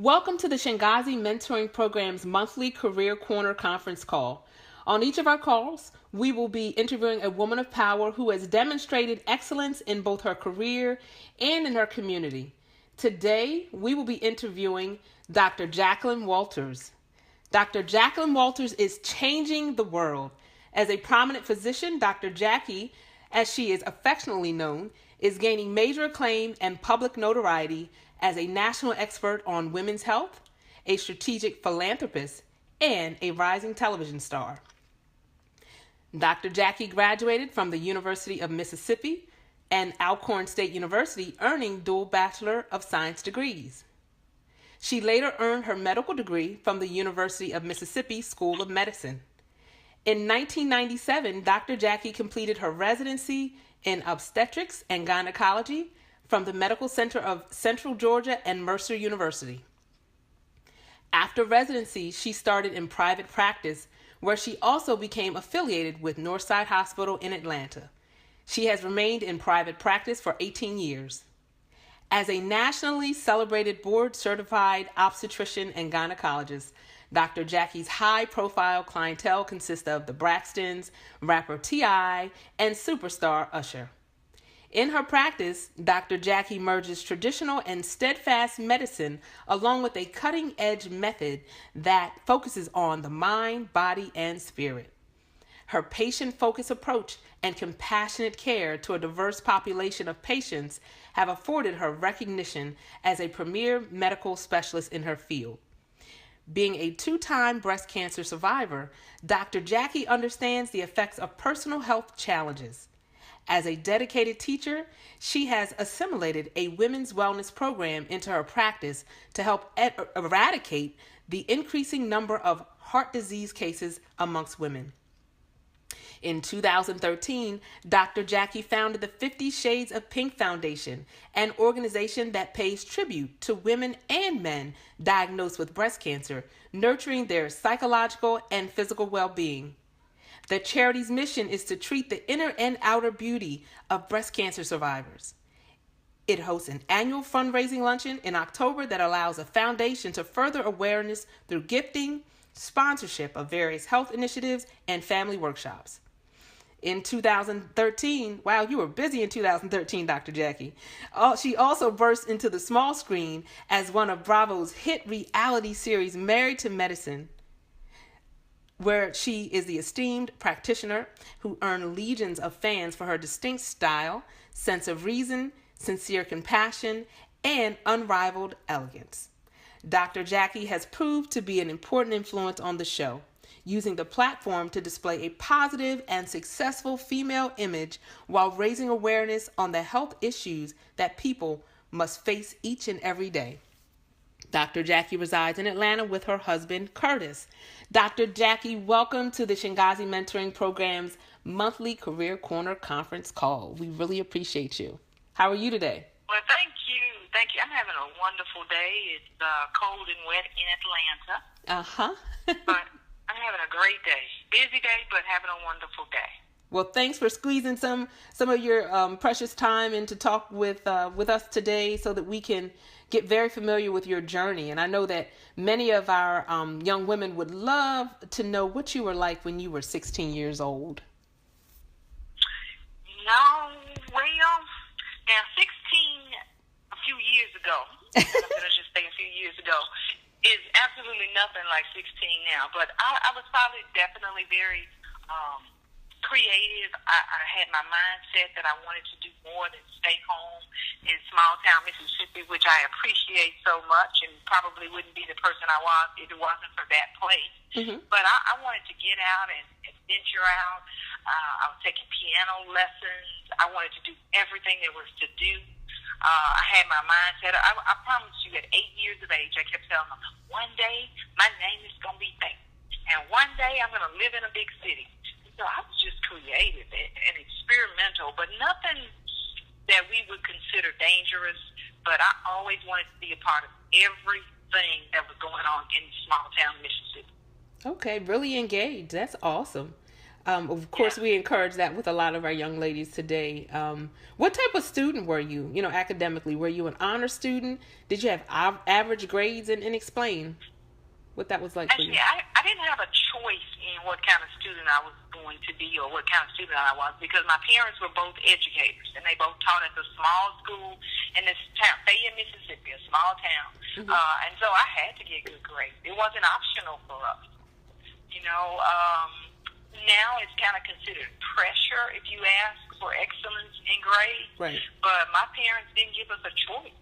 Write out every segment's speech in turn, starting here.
Welcome to the Shangazi Mentoring Program's monthly Career Corner conference call. On each of our calls, we will be interviewing a woman of power who has demonstrated excellence in both her career and in her community. Today, we will be interviewing Dr. Jacqueline Walters. Dr. Jacqueline Walters is changing the world. As a prominent physician, Dr. Jackie, as she is affectionately known, is gaining major acclaim and public notoriety as a national expert on women's health, a strategic philanthropist, and a rising television star. Dr. Jackie graduated from the University of Mississippi and Alcorn State University, earning dual Bachelor of Science degrees. She later earned her medical degree from the University of Mississippi School of Medicine. In 1997, Dr. Jackie completed her residency in obstetrics and gynecology from the Medical Center of Central Georgia and Mercer University. After residency, she started in private practice, where she also became affiliated with Northside Hospital in Atlanta. She has remained in private practice for 18 years. As a nationally celebrated board-certified obstetrician and gynecologist, Dr. Jackie's high-profile clientele consists of the Braxtons, rapper T.I., and superstar Usher. In her practice, Dr. Jackie merges traditional and steadfast medicine along with a cutting-edge method that focuses on the mind, body, and spirit. Her patient-focused approach and compassionate care to a diverse population of patients have afforded her recognition as a premier medical specialist in her field. Being a 2-time breast cancer survivor, Dr. Jackie understands the effects of personal health challenges. As a dedicated teacher, she has assimilated a women's wellness program into her practice to help eradicate the increasing number of heart disease cases amongst women. In 2013, Dr. Jackie founded the 50 Shades of Pink Foundation, an organization that pays tribute to women and men diagnosed with breast cancer, nurturing their psychological and physical well-being. The charity's mission is to treat the inner and outer beauty of breast cancer survivors. It hosts an annual fundraising luncheon in October that allows a foundation to further awareness through gifting, sponsorship of various health initiatives, and family workshops. In 2013, wow, you were busy in 2013, Dr. Jackie. She also burst into the small screen as one of Bravo's hit reality series, Married to Medicine, where she is the esteemed practitioner who earned legions of fans for her distinct style, sense of reason, sincere compassion, and unrivaled elegance. Dr. Jackie has proved to be an important influence on the show, using the platform to display a positive and successful female image while raising awareness on the health issues that people must face each and every day. Dr. Jackie resides in Atlanta with her husband, Curtis. Dr. Jackie, welcome to the Shangazi Mentoring Program's monthly Career Corner conference call. We really appreciate you. How are you today? Well, thank you. Thank you. I'm having a wonderful day. It's cold and wet in Atlanta. But I'm having a great day. Busy day, but having a wonderful day. Well, thanks for squeezing some of your precious time in to talk with us today so that we can get very familiar with your journey. And I know that many of our young women would love to know what you were like when you were 16 years old. Now 16 a few years ago, I'm going to just say a few years ago, is absolutely nothing like 16 now. But I was probably definitely very creative. I had my mindset that I wanted to do more than stay home in small town Mississippi, which I appreciate so much, and probably wouldn't be the person I was if it wasn't for that place. Mm-hmm. But I wanted to get out and venture out. I was taking piano lessons. I wanted to do everything there was to do. I had my mindset. I promise you, at 8 years of age, I kept telling them, one day my name is going to be famous, and one day I'm going to live in a big city. So I was just creative and experimental, but nothing that we would consider dangerous. But I always wanted to be a part of everything that was going on in small town Mississippi. Okay, really engaged. That's awesome. Of course, we encourage that with a lot of our young ladies today. What type of student were you, academically? Were you an honor student? Did you have average grades? And explain what that was like for you. Actually, I didn't have a choice in what kind of student I was going to be or what kind of student I was, because my parents were both educators, and they both taught at the small school in this town, Fayette, Mississippi, a small town. Mm-hmm. And so I had to get good grades. It wasn't optional for us. Now it's kind of considered pressure if you ask for excellence in grades. Right. But my parents didn't give us a choice.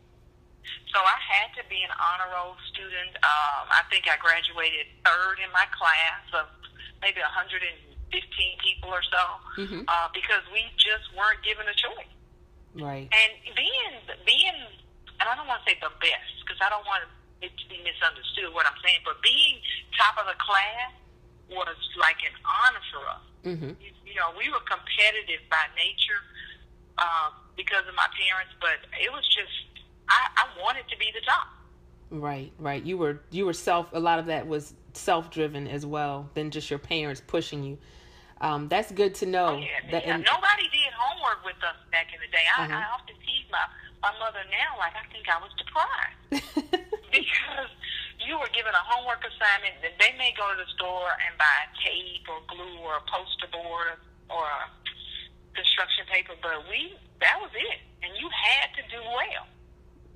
So I had to be an honor roll student. I think I graduated third in my class of maybe 115 people or so, mm-hmm. Because we just weren't given a choice. Right. And being, and I don't want to say the best, because I don't want it to be misunderstood what I'm saying, but being top of the class was like an honor for us. Mm-hmm. We were competitive by nature because of my parents, but it was just, I wanted to be the top. Right. You were a lot of that was self-driven as well than just your parents pushing you. That's good to know. Oh, yeah. Nobody did homework with us back in the day. I often tease my mother now, like I think I was deprived. Because you were given a homework assignment, and they may go to the store and buy tape or glue or a poster board or construction paper, but that was it. And you had to do well.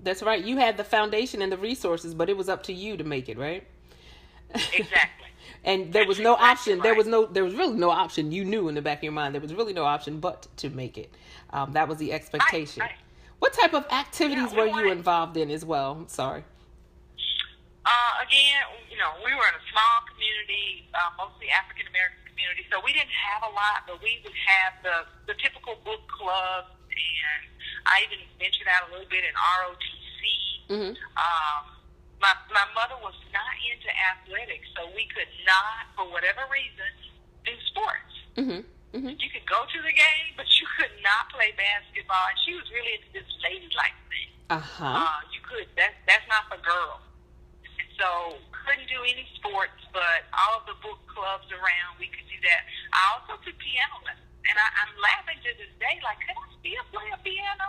That's right. You had the foundation and the resources, but it was up to you to make it, right? Exactly. And there was no option. Right. There was really no option. You knew in the back of your mind there was really no option but to make it. That was the expectation. Right. What type of activities were you involved in as well? Sorry. Again, we were in a small community, mostly African American community, so we didn't have a lot, but we would have the typical book clubs, and I even ventured out a little bit in ROTC. Mm-hmm. My mother was not into athletics, so we could not, for whatever reason, do sports. Mm-hmm. Mm-hmm. You could go to the game, but you could not play basketball, and she was really into this ladylike thing. You could. That's not for girls. So couldn't do any sports, but all of the book clubs around, we could do that. I also took piano lessons, and I'm laughing to this day, like, could I still play a piano?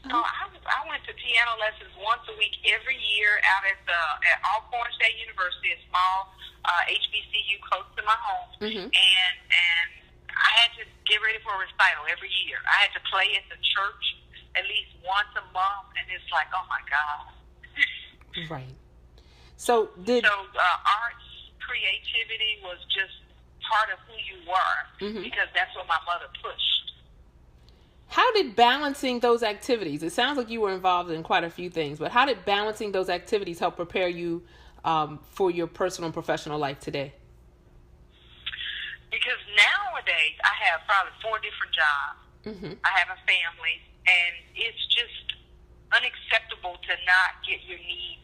So I went to piano lessons once a week every year out at Alcorn State University, a small HBCU close to my home, mm-hmm. and I had to get ready for a recital every year. I had to play at the church at least once a month, and it's like, oh my God. Right. So arts, creativity was just part of who you were, mm-hmm. because that's what my mother pushed. How did balancing those activities, it sounds like you were involved in quite a few things, but how did balancing those activities help prepare you for your personal and professional life today? Because nowadays I have probably 4 different jobs. Mm-hmm. I have a family, and it's just unacceptable to not get your needs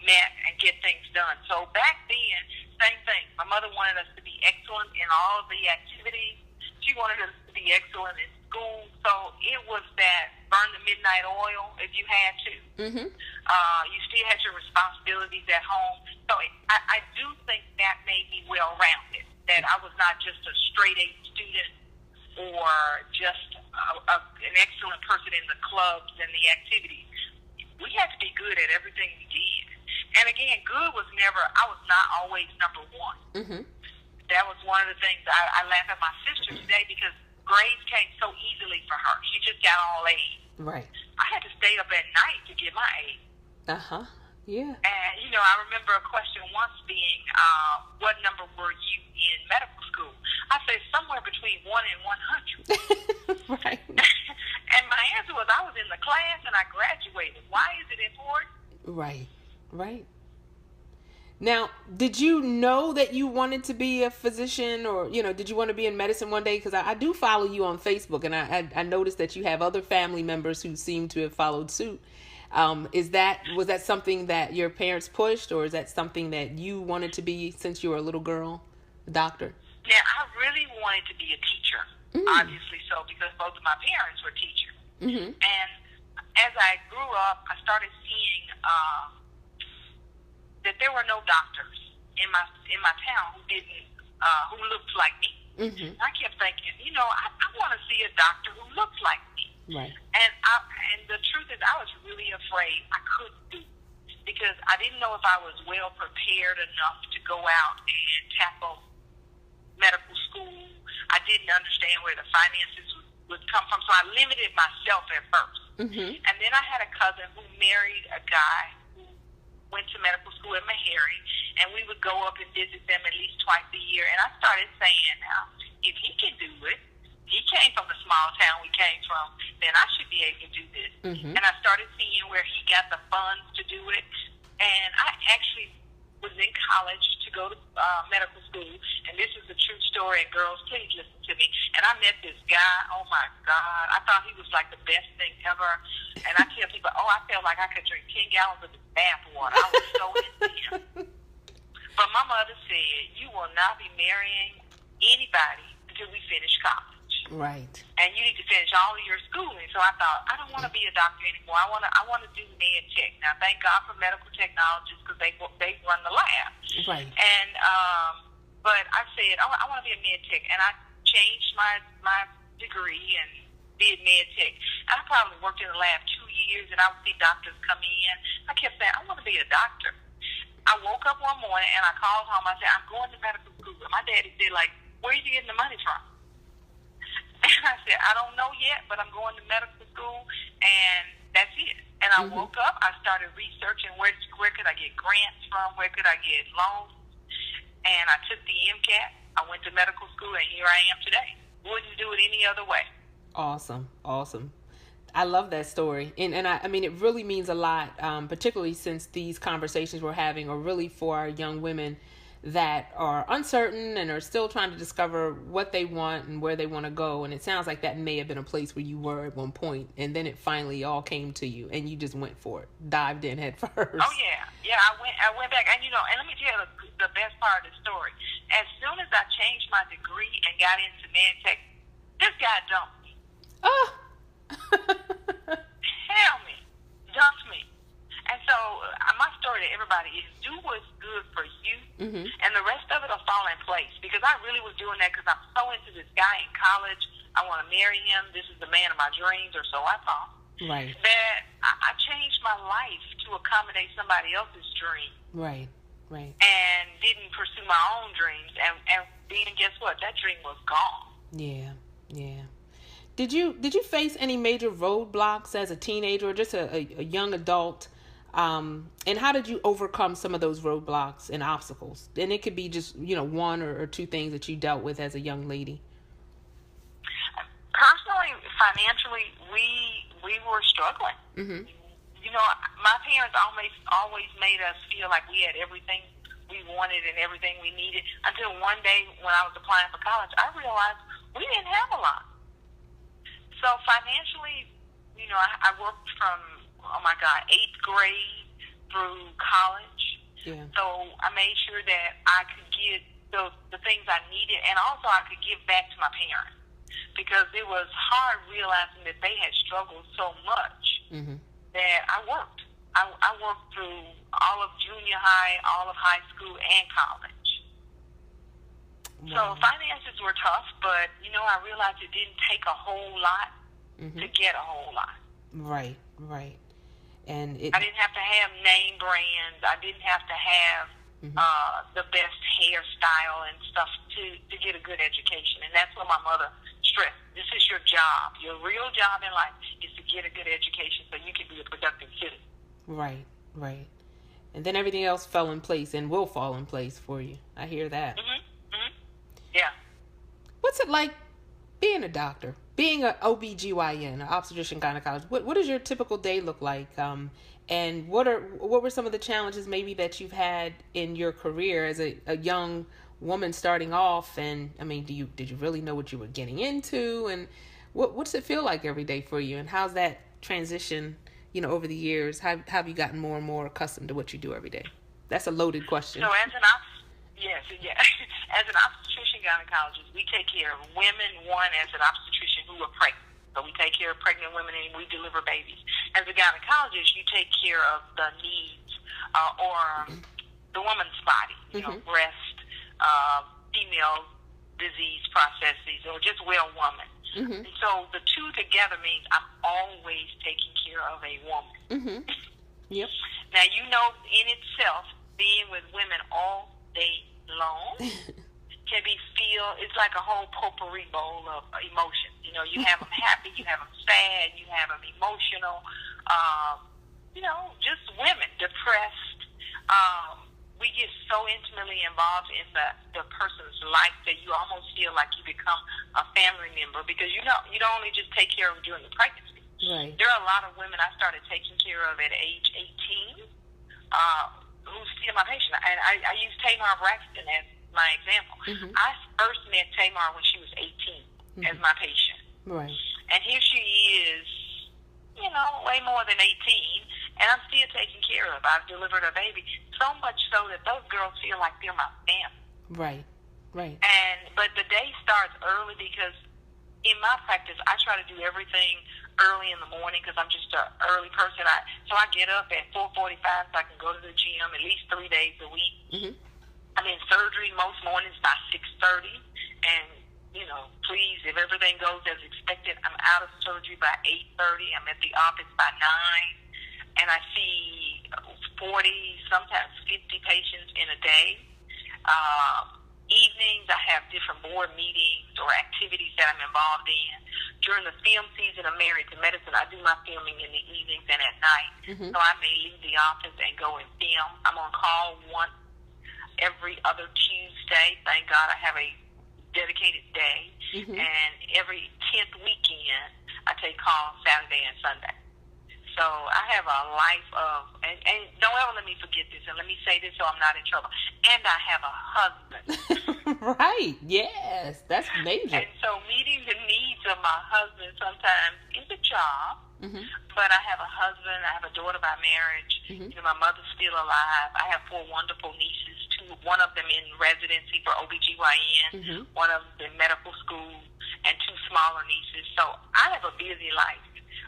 met and get things done. So back then, same thing. My mother wanted us to be excellent in all of the activities. She wanted us to be excellent in school. So it was that burn the midnight oil if you had to. Mm-hmm. You still had your responsibilities at home. So I do think that made me well-rounded, that I was not just a straight-A student or just an excellent person in the clubs and the activities. We had to be good at everything we did. And again, I was not always number one. Mm-hmm. That was one of the things I laugh at my sister today, because grades came so easily for her. She just got all A's. Right. I had to stay up at night to get my A's. Yeah. And, I remember a question once being, what number were you in medical school? I said somewhere between 1 and 100. Right. And my answer was, I was in the class and I graduated. Why is it important? Right. Now, did you know that you wanted to be a physician, or, did you want to be in medicine one day? Because I do follow you on Facebook, and I noticed that you have other family members who seem to have followed suit. Was that something that your parents pushed, or is that something that you wanted to be since you were a little girl, a doctor? Yeah, I really wanted to be a teacher, obviously so, because both of my parents were teachers. Mm-hmm. And as I grew up, I started seeing that there were no doctors in my town who looked like me. Mm-hmm. I kept thinking, I want to see a doctor who looks like me. Right. And the truth is, I was really afraid I couldn't do it because I didn't know if I was well prepared enough to go out and tackle medical school. I didn't understand where the finances would come from, so I limited myself at first. Mm-hmm. And then I had a cousin who married a guy who went to medical school at Meharry, and we would go up and visit them at least twice a year. And I started saying, now, if he can do it, he came from the small town we came from, then I should be able to do this. Mm-hmm. And I started seeing where he got the funds to do it. And I actually was in college to go to medical school, and this is a true story, and girls, please listen to me. And I met this guy, oh my God, I thought he was like the best thing ever. And I tell people, I felt like I could drink 10 gallons of his bath water. I was so into him. But my mother said, you will not be marrying anybody until we finish college. Right. And you need to finish all of your schooling. So I thought, I don't want to be a doctor anymore. I want to do med tech. Now, thank God for medical technologists because they run the lab. Right. And but I said, I want to be a med tech, and I changed my degree and did med tech. And I probably worked in the lab 2 years, and I would see doctors come in. I kept saying, I want to be a doctor. I woke up one morning and I called home. I said, I'm going to medical school. And my daddy said, like, where are you getting the money from? And I said, I don't know yet, but I'm going to medical school, and that's it. And I woke up, I started researching where could I get grants from, where could I get loans, and I took the MCAT. I went to medical school, and here I am today. Wouldn't do it any other way. Awesome. I love that story. And I mean, it really means a lot, particularly since these conversations we're having are really for our young women that are uncertain and are still trying to discover what they want and where they want to go. And it sounds like that may have been a place where you were at one point, and then it finally all came to you and you just went for it, dived in head first. Oh yeah, I went back, and and let me tell you the best part of the story. As soon as I changed my degree and got into med tech, this guy dumped me. Oh. Hell me, dumped me. And so my story to everybody is do what's good for you, and the rest of it will fall in place. Because I really was doing that because I'm so into this guy in college. I want to marry him. This is the man of my dreams, or so I thought. Right. That I changed my life to accommodate somebody else's dream. Right. And didn't pursue my own dreams. And then guess what? That dream was gone. Yeah. Did you face any major roadblocks as a teenager or just a young adult? And how did you overcome some of those roadblocks and obstacles? And it could be just, one or two things that you dealt with as a young lady. Personally, financially, we were struggling. Mm-hmm. My parents always made us feel like we had everything we wanted and everything we needed until one day when I was applying for college, I realized we didn't have a lot. So financially, I worked from, 8th grade through college. Yeah. So I made sure that I could get the things I needed, and also I could give back to my parents because it was hard realizing that they had struggled so much that I worked. I worked through all of junior high, all of high school, and college. Wow. So finances were tough, but, I realized it didn't take a whole lot to get a whole lot. Right. And I didn't have to have name brands. I didn't have to have the best hairstyle and stuff to get a good education. And that's what my mother stressed. This is your job. Your real job in life is to get a good education so you can be a productive citizen. Right. And then everything else fell in place and will fall in place for you. I hear that. Yeah. What's it like being a doctor? Being an OBGYN, an obstetrician gynecologist, what does your typical day look like? And what were some of the challenges maybe that you've had in your career as a young woman starting off? And I mean, did you really know what you were getting into? And what's it feel like every day for you? And how's that transition, over the years? How have you gotten more and more accustomed to what you do every day? That's a loaded question. So as an obstetrician gynecologist, we take care of women, as an obstetrician who are pregnant. So we take care of pregnant women and we deliver babies. As a gynecologist, you take care of the needs or the woman's body, breast, female disease processes or just well woman. Mm-hmm. And so the two together means I'm always taking care of a woman. Mm-hmm. Yep. Now, you know, in itself, being with women all day long can it's like a whole potpourri bowl of emotions. You know, you have them happy, you have them sad, you have them emotional, just women, depressed. We get so intimately involved in the person's life that you almost feel like you become a family member because you don't only just take care of them during the pregnancy. Right. There are a lot of women I started taking care of at age 18 who's still my patient. And I use Tamar Braxton as my example. Mm-hmm. I first met Tamar when she was 18 as my patient. Right. And here she is, way more than 18, and I'm still taking care of. I've delivered a baby, so much so that those girls feel like they're my family. Right. Right. But the day starts early because in my practice, I try to do everything early in the morning because I'm just an early person. So I get up at 4:45 so I can go to the gym at least 3 days a week. Mm-hmm. I'm in surgery most mornings by 6:30, and please, if everything goes as expected, I'm out of surgery by 8:30. I'm at the office by 9, and I see 40, sometimes 50 patients in a day. Evenings, I have different board meetings or activities that I'm involved in. During the film season of Married to Medicine, I do my filming in the evenings and at night. Mm-hmm. So I may leave the office and go and film. I'm on call once every other Tuesday. Thank God I have a dedicated day. Mm-hmm. And every 10th weekend, I take calls Saturday and Sunday. So I have a life of, and don't ever let me forget this, and let me say this so I'm not in trouble. And I have a husband. Right. Yes. That's major. And so meeting the needs of my husband sometimes is a job. Mm-hmm. But I have a husband. I have a daughter by marriage. Mm-hmm. My mother's still alive. I have 4 wonderful nieces, one of them in residency for OBGYN, Mm-hmm. one of them in medical school, and 2 smaller nieces. So I have a busy life.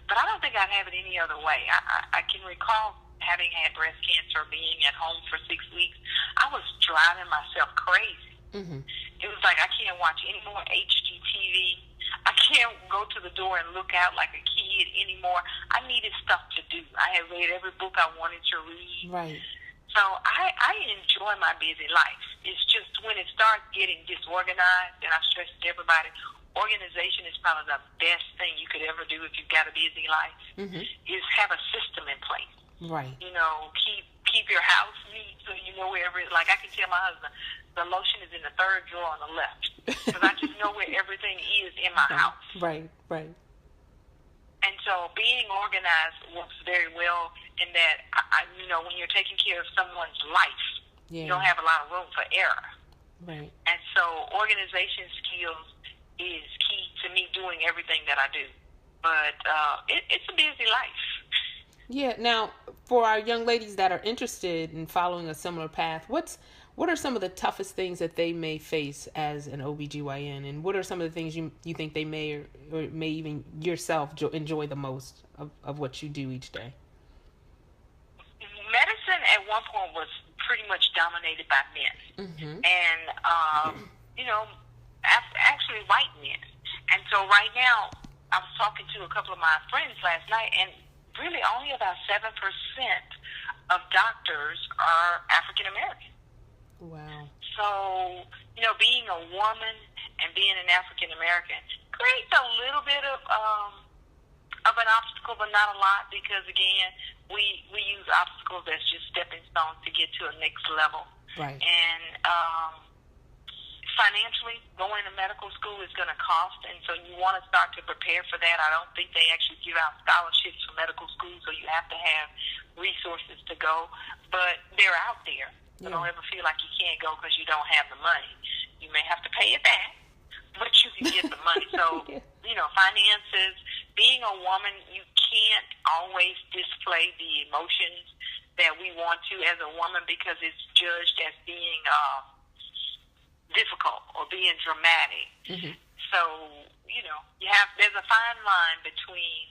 But I don't think I'd have it any other way. I can recall having had breast cancer, being at home for 6 weeks. I was driving myself crazy. Mm-hmm. It was like I can't watch any more HGTV. I can't go to the door and look out like a kid anymore. I needed stuff to do. I had read every book I wanted to read. Right. So I enjoy my busy life. It's just when it starts getting disorganized, and I stress to everybody, organization is probably the best thing you could ever do if you've got a busy life, Mm-hmm. is have a system in place. Right. Keep your house neat so you know wherever, like I can tell my husband, the lotion is in the 3rd drawer on the left. Because I just know where everything is in my house. Right, right. And so being organized works very well in that, when you're taking care of someone's life, you don't have a lot of room for error. Right. And so organization skills is key to me doing everything that I do. But it's a busy life. Yeah. Now, for our young ladies that are interested in following a similar path, what are some of the toughest things that they may face as an OBGYN? And what are some of the things you think they may or may even yourself enjoy the most of what you do each day? Medicine at one point was pretty much dominated by men. Mm-hmm. And, actually white men. And so right now, I was talking to a couple of my friends last night, and really only about 7% of doctors are African American. Wow. So, being a woman and being an African American creates a little bit of an obstacle, but not a lot, because again, we use obstacles as just stepping stones to get to a next level. Right. And financially, going to medical school is going to cost, and so you want to start to prepare for that. I don't think they actually give out scholarships for medical school, so you have to have resources to go, but they're out there. So don't ever feel like you can't go because you don't have the money. You may have to pay it back, but you can get the money. So, finances, being a woman, you can't always display the emotions that we want to as a woman because it's judged as being difficult or being dramatic. Mm-hmm. So, there's a fine line between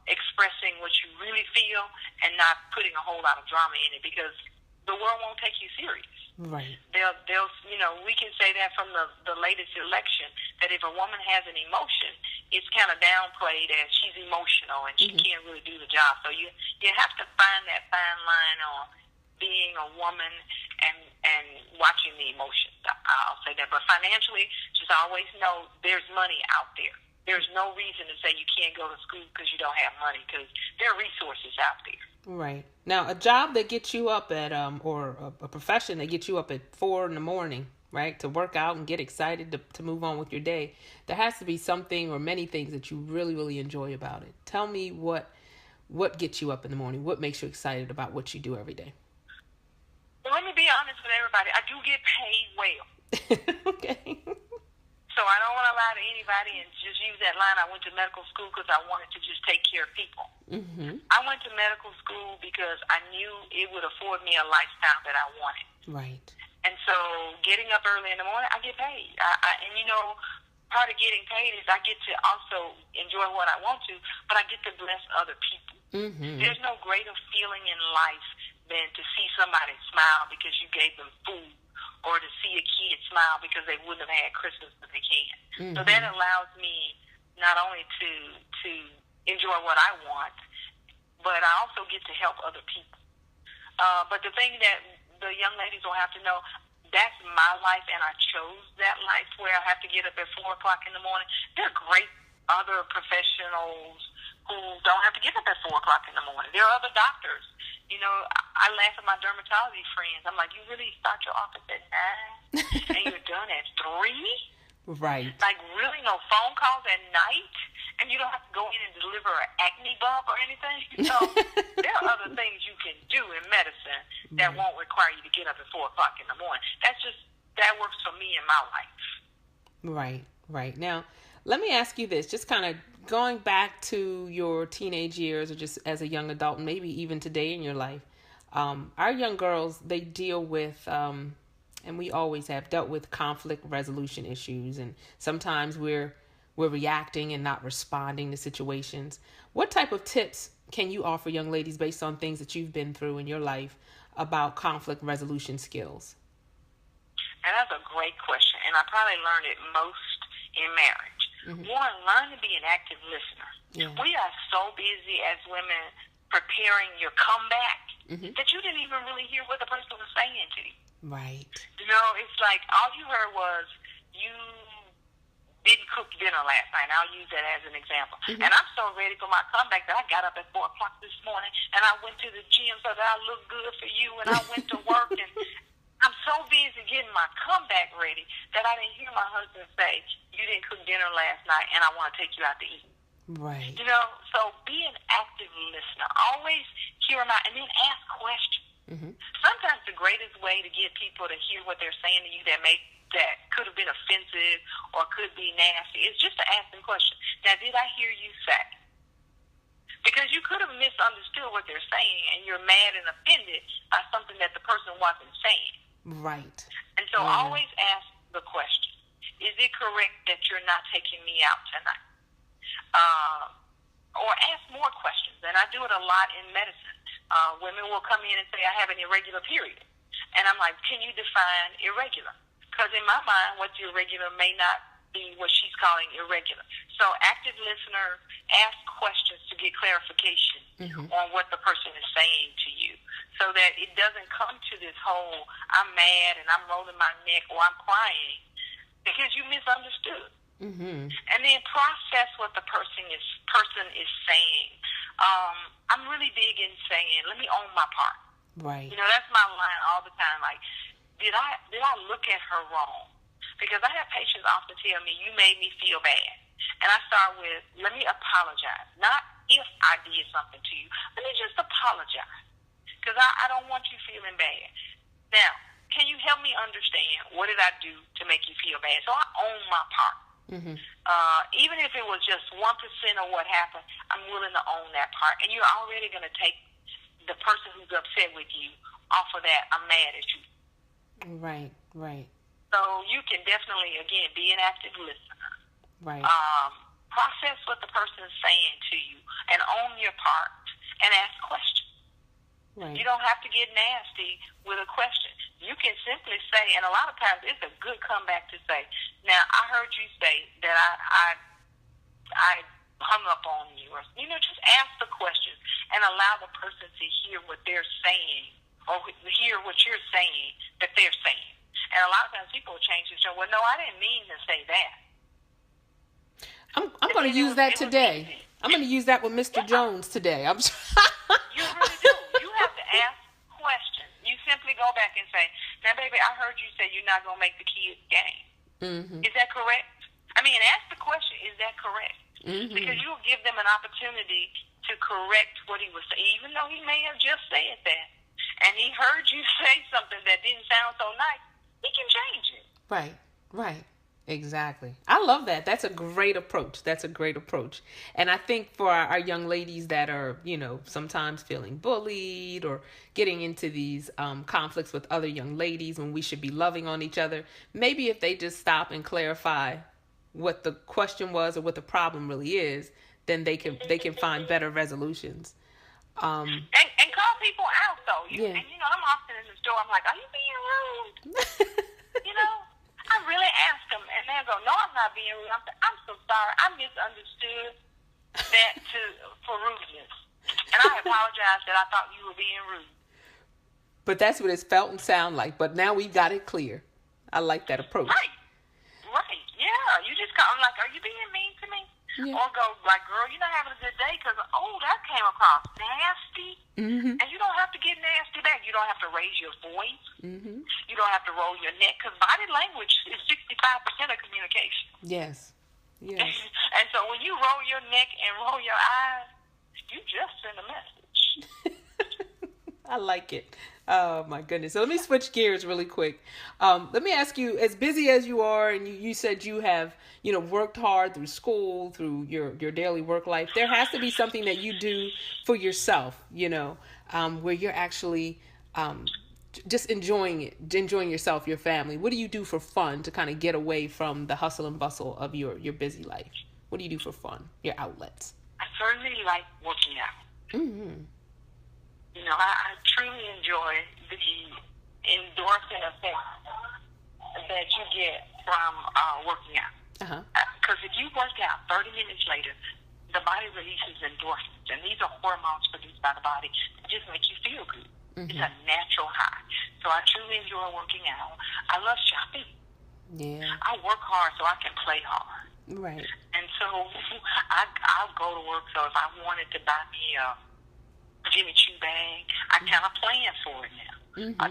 expressing what you really feel and not putting a whole lot of drama in it, because the world won't take you serious. Right. They'll we can say that from the latest election, that if a woman has an emotion, it's kind of downplayed as she's emotional and she can't really do the job. So you have to find that fine line on being a woman and watching the emotions. I'll say that. But financially, just always know there's money out there. There's no reason to say you can't go to school because you don't have money, because there are resources out there. Right. Now, a job that gets you up at, or a profession that gets you up at 4 a.m, right, to work out and get excited to move on with your day, there has to be something or many things that you really, really enjoy about it. Tell me what gets you up in the morning. What makes you excited about what you do every day? Well, let me be honest with everybody. I do get paid well. Okay. So I don't want to lie to anybody and just use that line. I went to medical school because I wanted to just take care of people. Mm-hmm. I went to medical school because I knew it would afford me a lifestyle that I wanted. Right. And so getting up early in the morning, I get paid. And part of getting paid is I get to also enjoy what I want to, but I get to bless other people. Mm-hmm. There's no greater feeling in life than to see somebody smile because you gave them food, or to see a kid smile because they wouldn't have had Christmas, but they can. Mm-hmm. So that allows me not only to enjoy what I want, but I also get to help other people. But the thing that the young ladies will have to know, that's my life, and I chose that life where I have to get up at 4 o'clock in the morning. There are great other professionals who don't have to get up at 4 o'clock in the morning. There are other doctors. I laugh at my dermatology friends. I'm like, you really start your office at 9 and you're done at 3? Right. Like, really, no phone calls at night? And you don't have to go in and deliver an acne bump or anything? So there are other things you can do in medicine that won't require you to get up at 4 o'clock in the morning. That works for me in my life. Right. Now, let me ask you this, just kind of going back to your teenage years or just as a young adult, and maybe even today in your life. Our young girls, they deal with, and we always have dealt with, conflict resolution issues. And sometimes we're reacting and not responding to situations. What type of tips can you offer young ladies based on things that you've been through in your life about conflict resolution skills? And that's a great question. And I probably learned it most in marriage. Mm-hmm. One, learn to be an active listener. Yeah. We are so busy as women preparing your comeback that you didn't even really hear what the person was saying to you. Right. It's like all you heard was, you didn't cook dinner last night. I'll use that as an example. Mm-hmm. And I'm so ready for my comeback that I got up at 4 o'clock this morning and I went to the gym so that I look good for you, and I went to work, and I'm so busy getting my comeback ready that I didn't hear my husband say, you didn't cook dinner last night and I want to take you out to eat. Right. So be an active listener. Always hear them out and then ask questions. Mm-hmm. Sometimes the greatest way to get people to hear what they're saying to you that could have been offensive or could be nasty is just to ask them questions. Now, did I hear you say? Because you could have misunderstood what they're saying and you're mad and offended by something that the person wasn't saying. Right. And so always ask the question, is it correct that you're not taking me out tonight? Or ask more questions. And I do it a lot in medicine. Women will come in and say, I have an irregular period. And I'm like, can you define irregular? Because in my mind, what's irregular may not be what she's calling irregular. So active listener, ask questions to get clarification on what the person is saying to you, so that it doesn't come to this whole, I'm mad and I'm rolling my neck or I'm crying, because you misunderstood. Mm-hmm. And then process what the person is saying. I'm really big in saying, let me own my part. Right. That's my line all the time. Like, did I look at her wrong? Because I have patients often tell me, you made me feel bad. And I start with, let me apologize. Not if I did something to you. Let me just apologize. Because I don't want you feeling bad. Now, can you help me understand, what did I do to make you feel bad? So I own my part. Mm-hmm. Even if it was just 1% of what happened, I'm willing to own that part. And you're already going to take the person who's upset with you off of that, I'm mad at you. Right. So you can definitely, again, be an active listener. Right. Process what the person is saying to you and own your part and ask questions. Right. You don't have to get nasty with a question. you can simply say, and a lot of times it's a good comeback to say, now, I heard you say that I hung up on you, or, just ask the question and allow the person to hear what they're saying, or hear what you're saying that they're saying. And a lot of times people will change and say, well, no, I didn't mean to say that. I'm going to use that today. I'm going to use that with Mr. Jones today. You really do. You have to ask questions. You simply go back and say, now, baby, I heard you say you're not going to make the kids game. Mm-hmm. Is that correct? I mean, ask the question, is that correct? Mm-hmm. Because you'll give them an opportunity to correct what he was saying, even though he may have just said that. And he heard you say something that didn't sound so nice, he can change it. Right. Exactly. I love that. That's a great approach. And I think for our young ladies that are, sometimes feeling bullied or getting into these conflicts with other young ladies when we should be loving on each other, maybe if they just stop and clarify what the question was or what the problem really is, then they can find better resolutions. And call people out, though. And, I'm often in the store, I'm like, are you being rude? I really ask them, and they'll go, no, I'm not being rude. I'm so sorry. I misunderstood that for rudeness. And I apologize that I thought you were being rude. But that's what it's felt and sound like. But now we got it clear. I like that approach. Right. Yeah. You just call them like, are you being mean to me? Yeah. Or go like, girl, you're not having a good day because, that came across nasty. Mm-hmm. And you don't have to get nasty back. You don't have to raise your voice. Mm-hmm. You don't have to roll your neck because body language is 65% of communication. Yes. And so when you roll your neck and roll your eyes, you just send a message. I like it. Oh, my goodness. So let me switch gears really quick. Let me ask you, as busy as you are, and you said you have, worked hard through school, through your daily work life, there has to be something that you do for yourself, where you're actually just enjoying yourself, your family. What do you do for fun to kind of get away from the hustle and bustle of your busy life? What do you do for fun, your outlets? I certainly like working out. Mm-hmm. I truly enjoy the endorphin effect that you get from working out. Because if you work out 30 minutes later, the body releases endorphins, and these are hormones produced by the body that just make you feel good. Mm-hmm. It's a natural high. So I truly enjoy working out. I love shopping. Yeah. I work hard so I can play hard. Right. And so I'll go to work. So if I wanted to buy me a Jimmy Choo bag, I kind of plan for it now. Mm-hmm.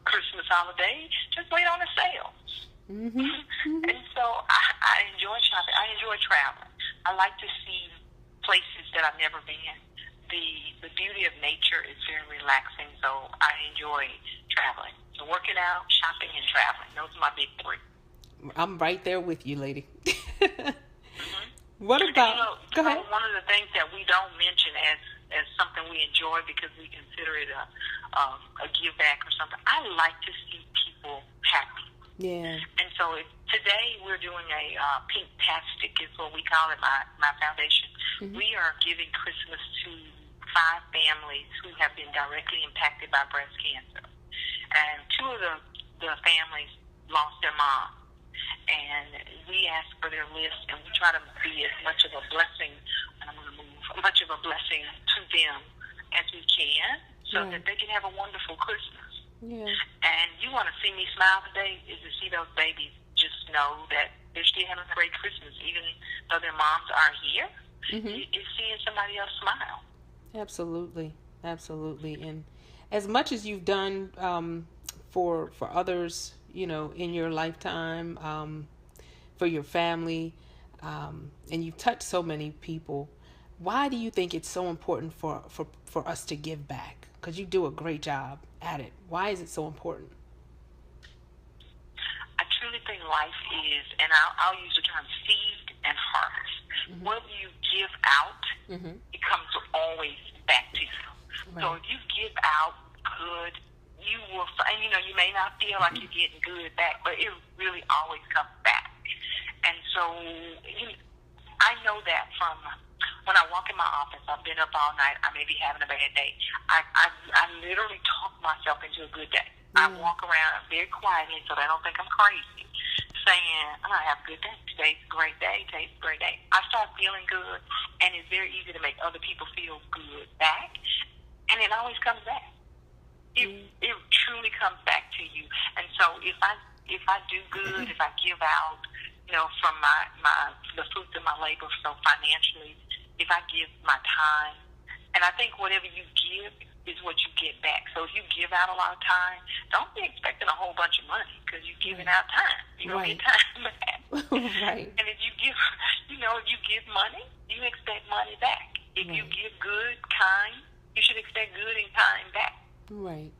Christmas holiday, just wait on the sales. Mm-hmm. Mm-hmm. And so I enjoy shopping. I enjoy traveling. I like to see places that I've never been. The beauty of nature is very relaxing, so I enjoy traveling. So working out, shopping, and traveling. Those are my big three. I'm right there with you, lady. Mm-hmm. What about... Go ahead. One of the things that we don't mention as something we enjoy because we consider it a give back or something, I like to see people happy. Yeah. And so today we're doing a Pink-tastic is what we call it, my foundation. Mm-hmm. We are giving Christmas to 5 families who have been directly impacted by breast cancer. And 2 of the families lost their mom. And we ask for their list, and we try to be as much of a blessing, much of a blessing to them as we can, so that they can have a wonderful Christmas. Yeah. And you want to see me smile today is to see those babies just know that they're still having a great Christmas, even though their moms aren't here. Mm-hmm. It's seeing somebody else smile. Absolutely. And as much as you've done for others, in your lifetime, for your family, and you've touched so many people, why do you think it's so important for us to give back? Because you do a great job at it. Why is it so important? I truly think life is, and I'll use the term seed and harvest. Mm-hmm. What you give out, mm-hmm. it comes always back to you. Right. So if you give out good, you will, and you may not feel like you're getting good back, but it really always comes back. And so I know that from when I walk in my office, I've been up all night, I may be having a bad day. I literally talk myself into a good day. I walk around very quietly so they don't think I'm crazy, saying, I have a good day. Today's a great day. Today's a great day. I start feeling good, and it's very easy to make other people feel good back, and it always comes back. It truly comes back to you. And so if I do good, if I give out, from the fruits of my labor, so financially, if I give my time, and I think whatever you give is what you get back. So if you give out a lot of time, don't be expecting a whole bunch of money because you're giving out time. You're going to get time back. Right. And if you give, if you give money, you expect money back. If you give good, kind, you should expect good and kind back. Right.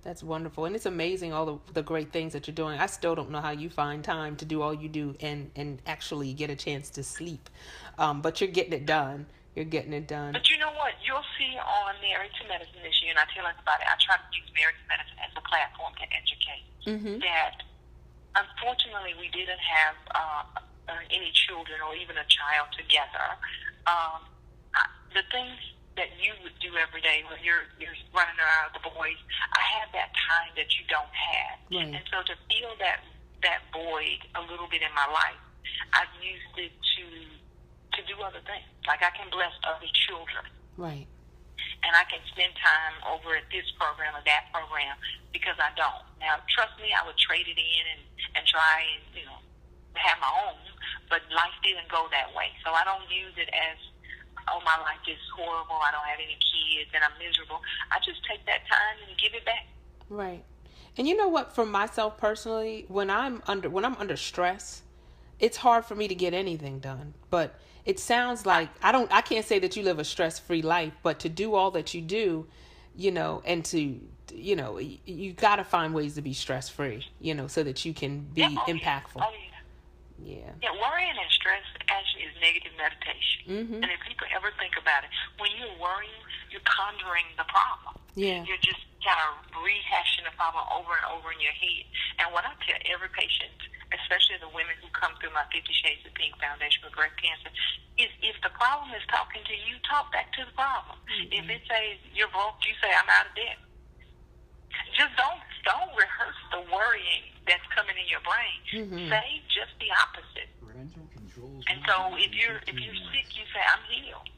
That's wonderful. And it's amazing all the great things that you're doing. I still don't know how you find time to do all you do and actually get a chance to sleep. But you're getting it done. You're getting it done. But you know what? You'll see on Married to Medicine this year, and I tell everybody, I try to use Married to Medicine as a platform to educate. That, unfortunately, we didn't have any children or even a child together. The things that you would do every day when you're running around with the boys, I have that time that you don't have. Right. And so to fill that void a little bit in my life, I've used it to do other things. Like I can bless other children. Right. And I can spend time over at this program or that program because I don't. Now, trust me, I would trade it in and try and, have my own, but life didn't go that way. So I don't use it as, oh, my life is horrible, I don't have any kids, and I'm miserable. I just take that time and give it back. Right. And you know what, for myself personally, when I'm under stress, it's hard for me to get anything done. But it sounds like I can't say that you live a stress-free life, but to do all that you do, and to, you got to find ways to be stress-free, so that you can be impactful. Oh, yeah. Yeah, worrying and stress actually is negative meditation. And if people ever think about it, when you're worrying, you're conjuring the problem. Yeah. You're just kind of rehashing the problem over and over in your head. And what I tell every patient, especially the women who come through my 50 Shades of Pink Foundation for Breast Cancer, is if the problem is talking to you, talk back to the problem. If it says you're broke, you say I'm out of debt. Just don't rehearse the worrying that's coming in your brain. Say just the opposite. And so if you're sick, you say I'm healed.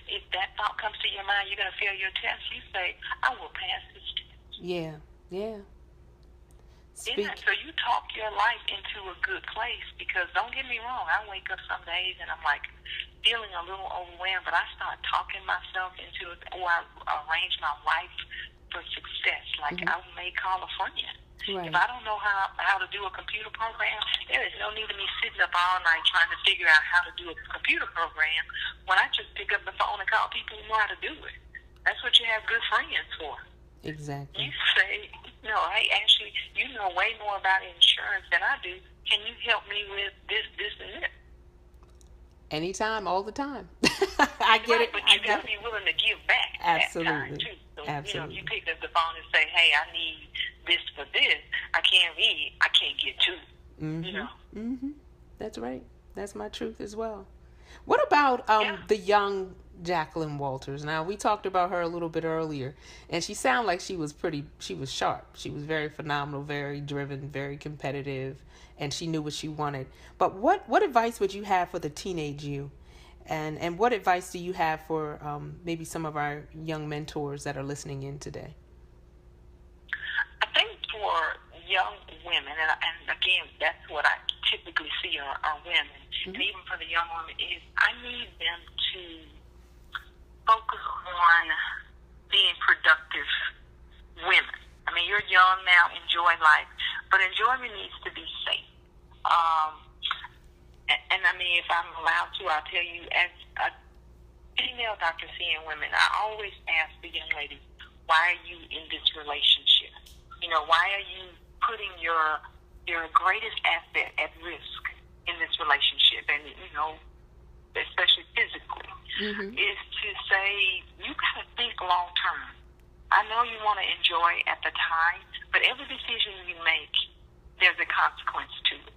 If that thought comes to your mind, you're going to fail your test. You say I will pass this test. Yeah. So you talk your life into a good place, because don't get me wrong, I wake up some days and I'm like feeling a little overwhelmed, but I start talking myself into it, or I arrange my life for success. Like I may call a friend. Right. If I don't know how to do a computer program, there is no need of me sitting up all night trying to figure out how to do a computer program when I just pick up the phone and call people who know how to do it. That's what you have good friends for. Exactly. You say, hey, Ashley, you know way more about insurance than I do. Can you help me with this, and this? Anytime, all the time. I get it. But you got to be willing to give back. Absolutely. That time, too. So, Absolutely. If you pick up the phone and say, hey, I need this for this, I can't get to it. That's right. That's my truth as well. What about the young Jacqueline Walters? Now, we talked about her a little bit earlier, and she sounded like she was sharp. She was very phenomenal, very driven, very competitive, and she knew what she wanted. But what advice would you have for the teenage you? And what advice do you have for maybe some of our young mentors that are listening in today? I think for young women, and again, that's what I typically see are women, and even for the young women, is I need them to focus on being productive women. I mean, you're young now, enjoy life, but enjoyment needs to be safe. And I mean, if I'm allowed to, I'll tell you, as a female doctor seeing women, I always ask the young ladies, why are you in this relationship? Why are you putting your greatest asset at risk in this relationship? And, especially physically, is to say, you got to think long term. I know you want to enjoy at the time, but every decision you make, there's a consequence to it.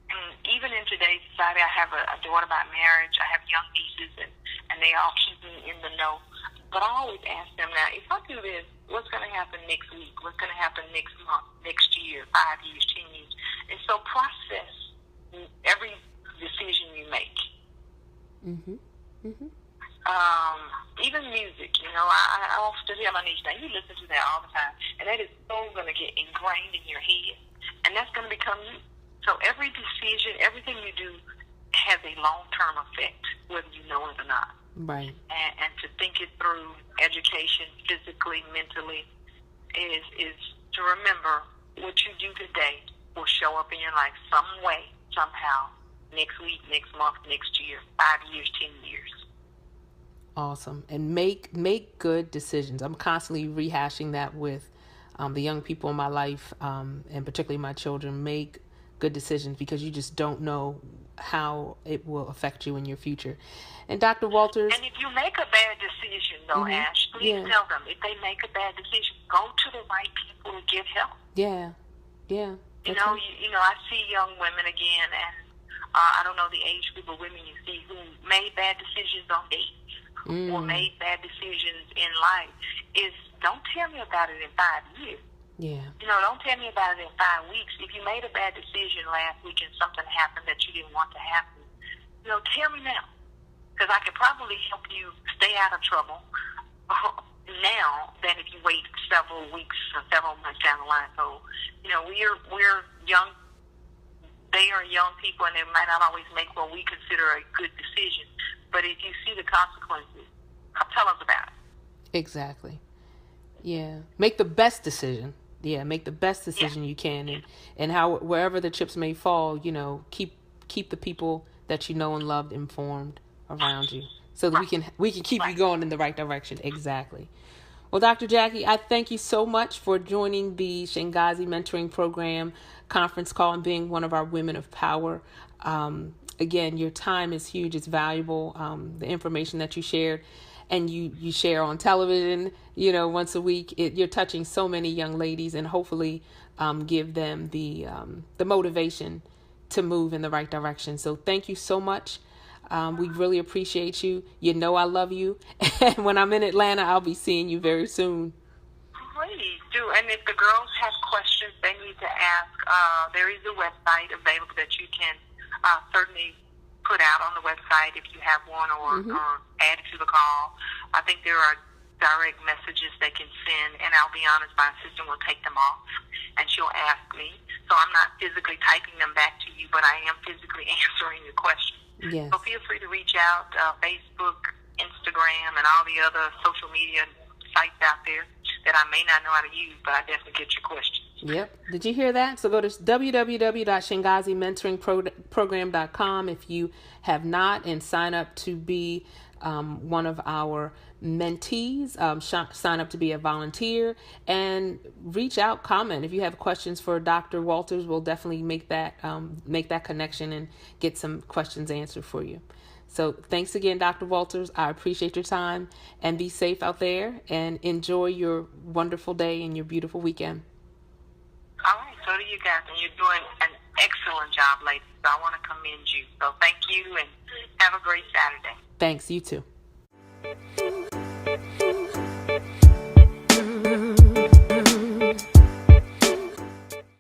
And even in today's society, I have a daughter about marriage. I have young nieces, and they all keep me in the know. But I always ask them now, if I do this, what's going to happen next week? What's going to happen next month, next year, 5 years, 10 years? And so process every decision you make. Mm-hmm. Mm-hmm. Even music, I often tell my niece, now you listen to that all the time, and that is so going to get ingrained in your head, and that's going to become you. So every decision, everything you do has a long-term effect, whether you know it or not. Right. And to think it through, education, physically, mentally, is to remember what you do today will show up in your life some way, somehow, next week, next month, next year, 5 years, 10 years. Awesome. And make good decisions. I'm constantly rehashing that with the young people in my life, and particularly my children. Make good decisions, because you just don't know how it will affect you in your future. And Dr. Walters. And if you make a bad decision, though, Ash, please tell them, if they make a bad decision, go to the right people to get help. Yeah. I see young women again, and I don't know the age group of women you see who made bad decisions on dates or made bad decisions in life. Don't tell me about it in 5 years. Yeah. Don't tell me about it in 5 weeks. If you made a bad decision last week and something happened that you didn't want to happen, tell me now. Because I could probably help you stay out of trouble now than if you wait several weeks or several months down the line. So, we're young. They are young people, and they might not always make what we consider a good decision. But if you see the consequences, tell us about it. Exactly. Yeah. Make the best decision. Yeah, make the best decision you can, and wherever the chips may fall, keep the people that you know and love informed around you, so that we can keep you going in the right direction. Exactly. Well, Dr. Jackie, I thank you so much for joining the Shangazi Mentoring Program conference call and being one of our women of power. Again, your time is huge. It's valuable. The information that you shared, and you share on television, once a week, you're touching so many young ladies, and hopefully give them the motivation to move in the right direction. So thank you so much. We really appreciate you. I love you. And when I'm in Atlanta, I'll be seeing you very soon. Please do. And if the girls have questions they need to ask, there is a website available that you can certainly put out on the website if you have one, or add it to the call. I think there are direct messages they can send, and I'll be honest, my assistant will take them off, and she'll ask me. So I'm not physically typing them back to you, but I am physically answering your questions. Yes. So feel free to reach out, Facebook, Instagram, and all the other social media sites out there that I may not know how to use, but I definitely get your questions. Yep. Did you hear that? So go to www.shangazimentoringprogram.com if you have not, and sign up to be one of our mentees. Sign up to be a volunteer, and reach out, comment. If you have questions for Dr. Walters, we'll definitely make that connection and get some questions answered for you. So thanks again, Dr. Walters. I appreciate your time, and be safe out there, and enjoy your wonderful day and your beautiful weekend. All right, so do you guys, and you're doing an excellent job, ladies. So I want to commend you. So thank you, and have a great Saturday. Thanks, you too.